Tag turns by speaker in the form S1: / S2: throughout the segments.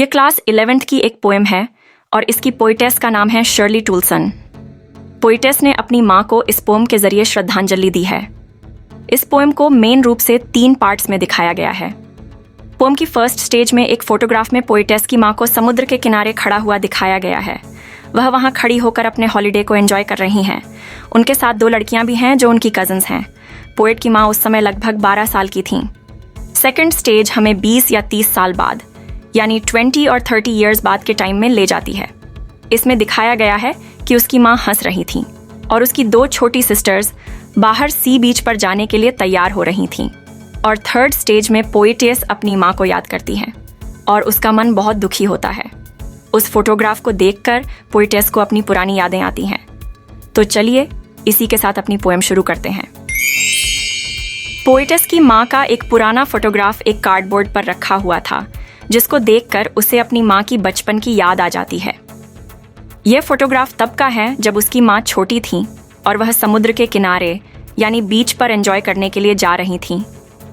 S1: ये class 11th की एक पोएम है और इसकी पोइटेस का नाम है शर्ली टूलसन। पोइटेस ने अपनी माँ को इस पोएम के जरिए श्रद्धांजलि दी है। इस पोएम को मेन रूप से 3 पार्ट्स में दिखाया गया है। पोएम की फर्स्ट स्टेज में एक फोटोग्राफ में पोइटेस की माँ को समुद्र के किनारे खड़ा हुआ दिखाया गया है। वह वहाँ खड़ी होकर अपने हॉलिडे को एंजॉय कर रही हैं। उनके साथ 2 लड़कियाँ भी हैं जो उनकी कजन्स हैं। पोएट की माँ उस समय लगभग 12 साल की थीं। सेकंड स्टेज हमें 20 या 30 साल बाद यानी 20 और 30 इयर्स बाद के टाइम में ले जाती है। इसमें दिखाया गया है कि उसकी माँ हंस रही थी और उसकी 2 छोटी सिस्टर्स बाहर सी बीच पर जाने के लिए तैयार हो रही थीं। और थर्ड स्टेज में पोइटेस अपनी माँ को याद करती है और उसका मन बहुत दुखी होता है। उस फोटोग्राफ को देखकर पोइटेस को अपनी पुरानी यादें आती हैं। तो चलिए इसी के साथ अपनी पोएम शुरू करते हैं। पोइटेस की माँ का एक पुराना फोटोग्राफ एक कार्डबोर्ड पर रखा हुआ था, जिसको देखकर उसे अपनी माँ की बचपन की याद आ जाती है। यह फोटोग्राफ तब का है जब उसकी माँ छोटी थी और वह समुद्र के किनारे यानी बीच पर एंजॉय करने के लिए जा रही थीं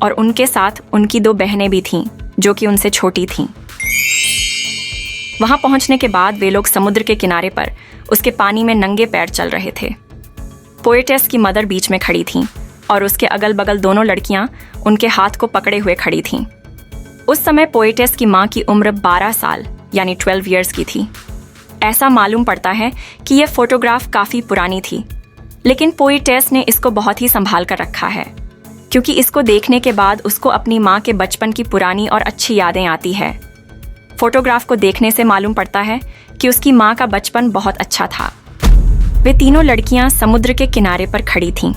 S1: और उनके साथ उनकी 2 बहनें भी थीं जो कि उनसे छोटी थीं। वहां पहुंचने के बाद वे लोग समुद्र के किनारे पर उसके पानी में नंगे पैर चल रहे थे। पोएटेस की मदर बीच में खड़ी थीं और उसके अगल बगल दोनों लड़कियां उनके हाथ को पकड़े हुए खड़ी थीं। उस समय पोएटेस की माँ की उम्र 12 साल यानी 12 इयर्स की थी। ऐसा मालूम पड़ता है कि यह फोटोग्राफ काफ़ी पुरानी थी, लेकिन पोएटेस ने इसको बहुत ही संभाल कर रखा है, क्योंकि इसको देखने के बाद उसको अपनी माँ के बचपन की पुरानी और अच्छी यादें आती है। फोटोग्राफ को देखने से मालूम पड़ता है कि उसकी माँ का बचपन बहुत अच्छा था। वे तीनों लड़कियाँ समुद्र के किनारे पर खड़ी थीं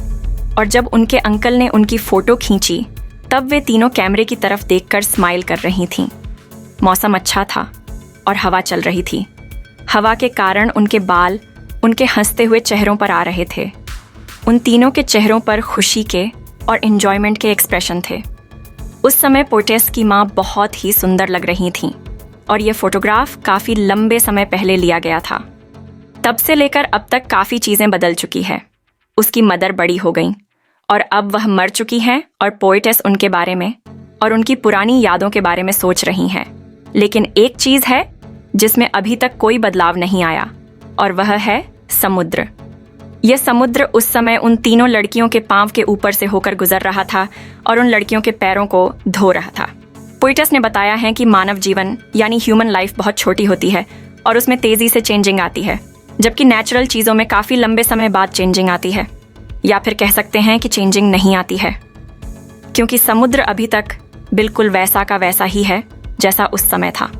S1: और जब उनके अंकल ने उनकी फ़ोटो खींची तब वे तीनों कैमरे की तरफ देखकर स्माइल कर रही थीं। मौसम अच्छा था और हवा चल रही थी। हवा के कारण उनके बाल उनके हंसते हुए चेहरों पर आ रहे थे। उन तीनों के चेहरों पर खुशी के और एंजॉयमेंट के एक्सप्रेशन थे। उस समय पोइटेस की माँ बहुत ही सुंदर लग रही थीं और ये फोटोग्राफ काफ़ी लंबे समय पहले लिया गया था। तब से लेकर अब तक काफ़ी चीज़ें बदल चुकी है। उसकी मदर बड़ी हो गई और अब वह मर चुकी हैं और पोइटेस उनके बारे में और उनकी पुरानी यादों के बारे में सोच रही हैं। लेकिन एक चीज़ है जिसमें अभी तक कोई बदलाव नहीं आया और वह है समुद्र। यह समुद्र उस समय उन तीनों लड़कियों के पाँव के ऊपर से होकर गुजर रहा था और उन लड़कियों के पैरों को धो रहा था। पोइटेस ने बताया है कि मानव जीवन यानी ह्यूमन लाइफ बहुत छोटी होती है और उसमें तेज़ी से चेंजिंग आती है, जबकि नेचुरल चीज़ों में काफ़ी लंबे समय बाद चेंजिंग आती है, या फिर कह सकते हैं कि चेंजिंग नहीं आती है, क्योंकि समुद्र अभी तक बिल्कुल वैसा का वैसा ही है जैसा उस समय था,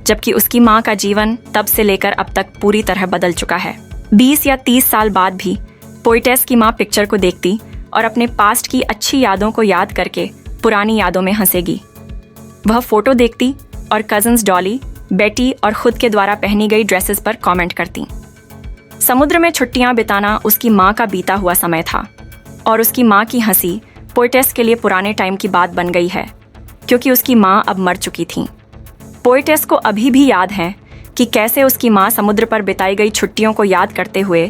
S1: जबकि उसकी माँ का जीवन तब से लेकर अब तक पूरी तरह बदल चुका है। 20 या 30 साल बाद भी पोइटेस की माँ पिक्चर को देखती और अपने पास्ट की अच्छी यादों को याद करके पुरानी यादों में हंसेगी। वह फोटो देखती और कजन्स डॉली, बेटी और खुद के द्वारा पहनी गई ड्रेसेस पर कमेंट करती। समुद्र में छुट्टियां बिताना उसकी माँ का बीता हुआ समय था और उसकी माँ की हंसी पोइटेस के लिए पुराने टाइम की बात बन गई है, क्योंकि उसकी माँ अब मर चुकी थी। पोइटेस को अभी भी याद है कि कैसे उसकी माँ समुद्र पर बिताई गई छुट्टियों को याद करते हुए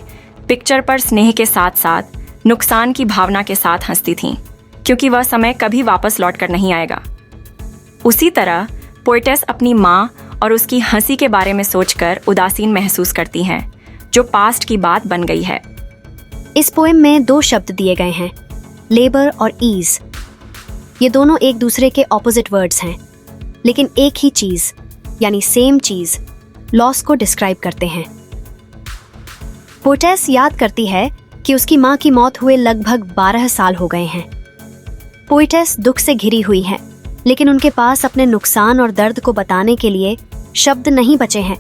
S1: पिक्चर पर स्नेह के साथ साथ नुकसान की भावना के साथ हंसती थीं, क्योंकि वह समय कभी वापस लौट कर नहीं आएगा। उसी तरह पोइटेस अपनी माँ और उसकी हंसी के बारे में सोचकर उदासीन महसूस करती हैं, जो पास्ट की बात बन गई है।
S2: इस पोएम में 2 शब्द दिए गए हैं, लेबर और ईज। ये दोनों एक दूसरे के ऑपोजिट वर्ड्स हैं, लेकिन एक ही चीज यानी सेम चीज, लॉस को डिस्क्राइब करते हैं। पोइटेस याद करती है कि उसकी माँ की मौत हुए लगभग 12 साल हो गए हैं। पोइटेस दुख से घिरी हुई है, लेकिन उनके पास अपने नुकसान और दर्द को बताने के लिए शब्द नहीं बचे हैं।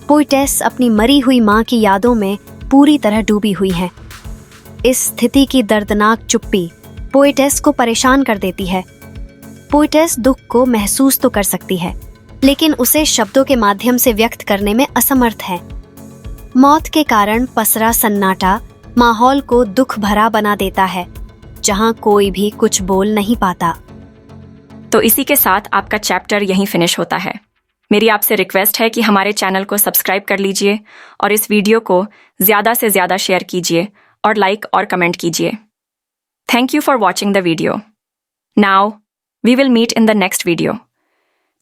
S2: पोइटेस अपनी मरी हुई माँ की यादों में पूरी तरह डूबी हुई है। इस स्थिति की दर्दनाक चुप्पी पोइटेस को परेशान कर देती है। पोइटेस दुख को महसूस तो कर सकती है, लेकिन उसे शब्दों के माध्यम से व्यक्त करने में असमर्थ है। मौत के कारण पसरा सन्नाटा माहौल को दुख भरा बना देता है, जहां कोई भी कुछ बोल नहीं पाता।
S1: तो इसी के साथ आपका चैप्टर यहीं फिनिश होता है। मेरी आपसे रिक्वेस्ट है कि हमारे चैनल को सब्सक्राइब कर लीजिए और इस वीडियो को ज़्यादा से ज़्यादा शेयर कीजिए और लाइक और कमेंट कीजिए। Thank you for watching the video. Now we will meet in the next video.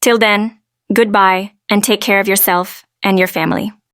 S1: Till then, Goodbye and take care of yourself and your family.